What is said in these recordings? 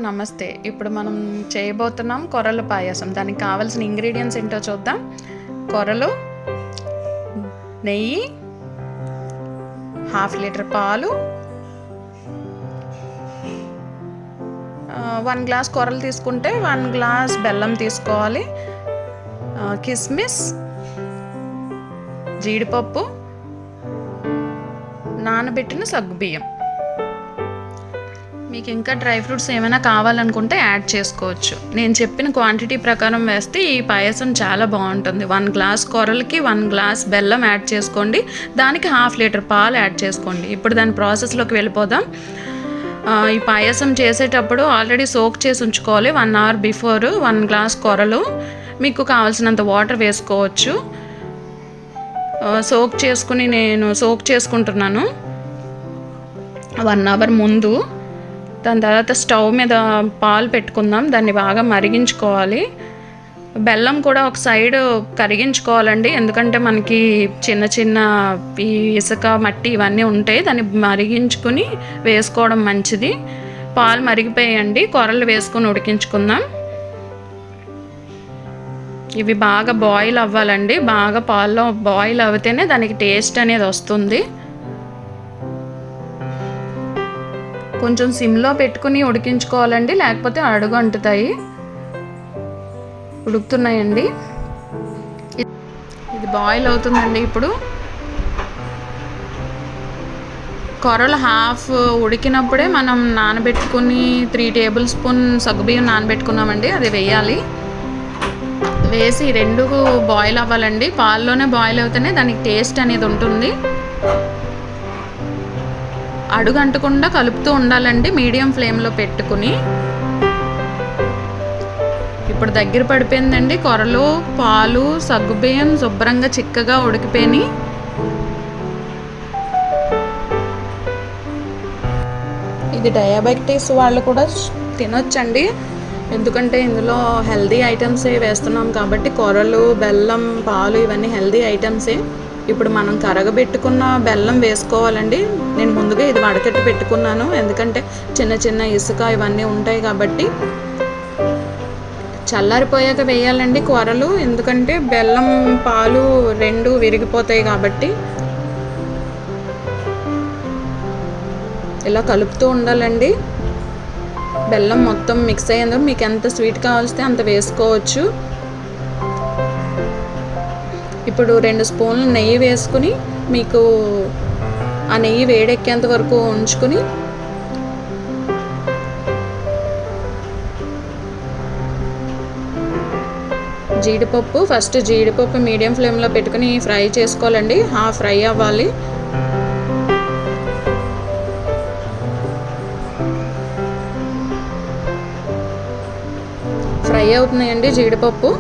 నమస్తే. ఇప్పుడు మనం చేయబోతున్నాం కొర్రల పాయసం. దానికి కావాల్సిన ఇంగ్రీడియంట్స్ ఏంటో చూద్దాం. కొర్రలు, నెయ్యి, 1/2 లీటర్ పాలు, 1 గ్లాస్ కొర్రలు తీసుకుంటే 1 గ్లాస్ బెల్లం తీసుకోవాలి, కిస్మిస్, జీడిపప్పు, నానబెట్టిన సగ్గుబియ్యం. మీకు ఇంకా డ్రై ఫ్రూట్స్ ఏమైనా కావాలనుకుంటే యాడ్ చేసుకోవచ్చు. నేను చెప్పిన క్వాంటిటీ ప్రకారం వేస్తే ఈ పాయసం చాలా బాగుంటుంది. 1 గ్లాస్ కొర్రలకి 1 గ్లాస్ బెల్లం యాడ్ చేసుకోండి, దానికి 1/2 లీటర్ పాలు యాడ్ చేసుకోండి. ఇప్పుడు దాని ప్రాసెస్లోకి వెళ్ళిపోదాం. ఈ పాయసం చేసేటప్పుడు ఆల్రెడీ సోక్ చేసి ఉంచుకోవాలి. 1 అవర్ బిఫోర్ 1 గ్లాస్ కొర్రలు. మీకు కావాల్సినంత వాటర్ వేసుకోవచ్చు. నేను సోక్ చేసుకుంటున్నాను 1 అవర్ ముందు. దాని తర్వాత స్టవ్ మీద పాలు పెట్టుకుందాం, దాన్ని బాగా మరిగించుకోవాలి. బెల్లం కూడా ఒక సైడ్ కరిగించుకోవాలండి, ఎందుకంటే మనకి చిన్న చిన్న ఈ ఇసుక మట్టి ఇవన్నీ ఉంటాయి. దాన్ని మరిగించుకుని వేసుకోవడం మంచిది. పాలు మరిగిపోయాయండి, కొర్రలు వేసుకొని ఉడికించుకుందాం. ఇవి బాగా బాయిల్ అవ్వాలండి. బాగా పాల్లో బాయిల్ అవుతేనే దానికి టేస్ట్ అనేది వస్తుంది. కొంచెం సిమ్లో పెట్టుకుని ఉడికించుకోవాలండి, లేకపోతే అడుగు అంటుతాయి. ఉడుకుతున్నాయండి, ఇది బాయిల్ అవుతుందండి. ఇప్పుడు కొర్రలు హాఫ్ ఉడికినప్పుడే మనం నానబెట్టుకుని 3 టేబుల్ స్పూన్ సగ్గుబియ్యం నానబెట్టుకున్నామండి, అది వేయాలి. వేసి 2 బాయిల్ అవ్వాలండి. పాల్లోనే బాయిల్ అవుతేనే దానికి టేస్ట్ అనేది ఉంటుంది. అడుగంటకుండా కలుపుతూ ఉండాలండి, మీడియం ఫ్లేమ్లో పెట్టుకుని. ఇప్పుడు దగ్గర పడిపోయిందండి. కొర్రలు, పాలు, సగ్గుబియ్యం శుభ్రంగా చిక్కగా ఉడికిపోయినాయి. ఇది డయాబెటీస్ వాళ్ళు కూడా తినొచ్చండి, ఎందుకంటే ఇందులో హెల్దీ ఐటమ్సే వేస్తున్నాం కాబట్టి. కొర్రలు, బెల్లం, పాలు ఇవన్నీ హెల్దీ ఐటమ్సే. ఇప్పుడు మనం కరగబెట్టుకున్న బెల్లం వేసుకోవాలండి. నేను ముందుగా ఇది వడకట్టి పెట్టుకున్నాను, ఎందుకంటే చిన్న చిన్న ఇసుక ఇవన్నీ ఉంటాయి కాబట్టి. చల్లారిపోయాక వేయాలండి కొర్రలు, ఎందుకంటే బెల్లం, పాలు 2 విరిగిపోతాయి కాబట్టి. ఇలా కలుపుతూ ఉండాలండి. బెల్లం మొత్తం మిక్స్ అయ్యేందుకు మీకు ఎంత స్వీట్ కావాల్స్తే అంత వేసుకోవచ్చు. ఇప్పుడు 2 స్పూన్లు నెయ్యి వేసుకుని, మీకు ఆ నెయ్యి వేడెక్కేంత వరకు ఉంచుకుని జీడిపప్పు మీడియం ఫ్లేమ్లో పెట్టుకుని ఫ్రై చేసుకోవాలండి. హాఫ్ ఫ్రై అవ్వాలి. ఫ్రై అవుతున్నాయండి జీడిపప్పు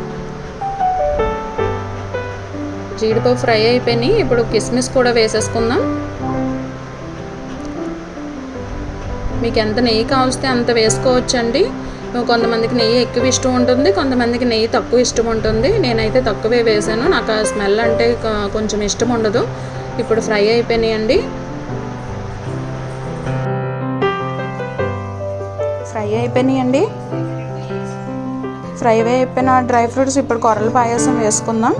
ఫ్రై అయిపోయినాయి. ఇప్పుడు కిస్మిస్ కూడా వేసేసుకుందాం. మీకు ఎంత నెయ్యి కావస్తే అంత వేసుకోవచ్చండి. కొంతమందికి నెయ్యి ఎక్కువ ఇష్టం ఉంటుంది, కొంతమందికి నెయ్యి తక్కువ ఇష్టం ఉంటుంది. నేనైతే తక్కువే వేసాను, నాకు ఆ స్మెల్ అంటే కొంచెం ఇష్టం ఉండదు. ఇప్పుడు ఫ్రై అయిపోయినాయండి. ఫ్రై అయిపోయిన డ్రై ఫ్రూట్స్ ఇప్పుడు కొర్రల పాయసం వేసుకుందాం.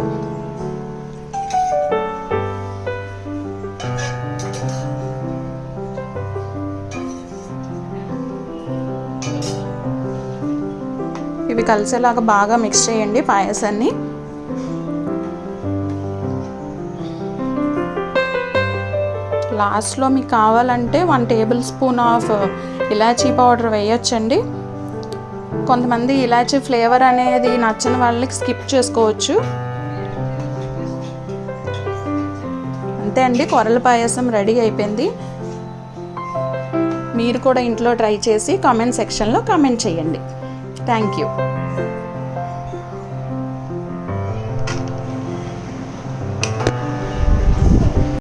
ఇవి కలిసేలాగా బాగా మిక్స్ చేయండి పాయసాన్ని. లాస్ట్లో మీకు కావాలంటే 1 టేబుల్ స్పూన్ ఆఫ్ ఇలాచీ పౌడర్ వేయొచ్చండి. కొంతమంది ఇలాచీ ఫ్లేవర్ అనేది నచ్చని వాళ్ళకి స్కిప్ చేసుకోవచ్చు. అంతే అండి, కొర్రల పాయసం రెడీ అయిపోయింది. మీరు కూడా ఇంట్లో ట్రై చేసి కామెంట్ సెక్షన్లో కామెంట్ చేయండి. Thank you.